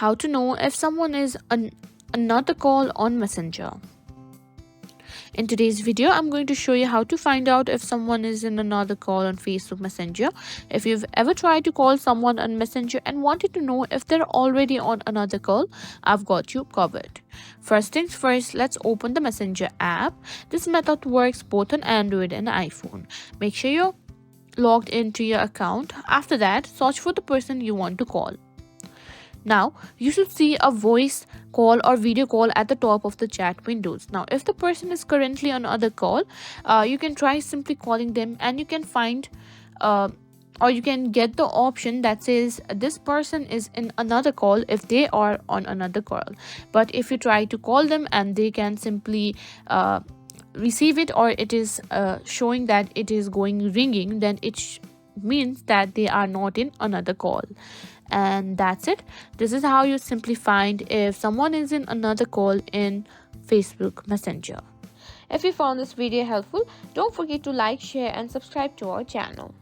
How to know if someone is another call on Messenger. In today's video, I'm going to show you how to find out if someone is in another call on Facebook Messenger. If you've ever tried to call someone on Messenger and wanted to know if they're already on another call, I've got you covered. First things first, let's open the Messenger app. This method works both on Android and iPhone. Make sure you're logged into your account. After that, search for the person you want to call. Now, you should see a voice call or video call at the top of the chat windows. Now, if the person is currently on other call, you can try simply calling them, and you can find or you can get the option that says this person is in another call if they are on another call. But if you try to call them and they can simply receive it, or it is showing that it is going ringing, then it means that they are not in another call. And that's it. This is how you simply find if someone is in another call in Facebook Messenger. If you found this video helpful, don't forget to like, share and subscribe to our channel.